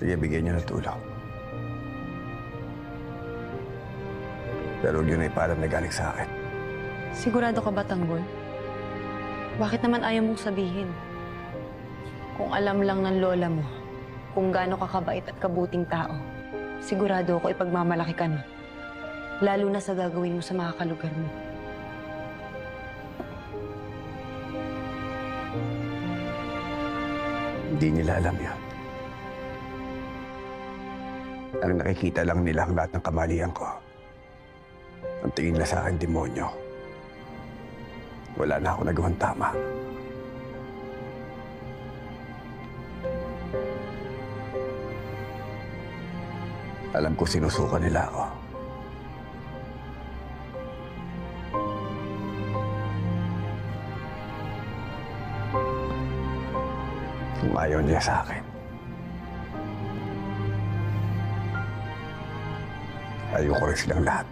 Sige, bigyan niyo ng tulong. Pero huwag niyo na ipaalam na galing sa akin. Sigurado ka ba, Tanggol? Bakit naman ayaw mong sabihin? Kung alam lang ng lola mo kung gaano ka kabait at kabuting tao, sigurado ako ipagmamalaki ka na. Lalo na sa gagawin mo sa mga kalugar mo. Hindi nila alam yan. Ang nakikita lang nila ang lahat ng kamalian ko. Ang tingin nila sa akin, demonyo. Wala na ako nagawang tama. Alam ko sinusuka nila ako. Kung ayaw niya sa akin, ayoko rin silang lahat.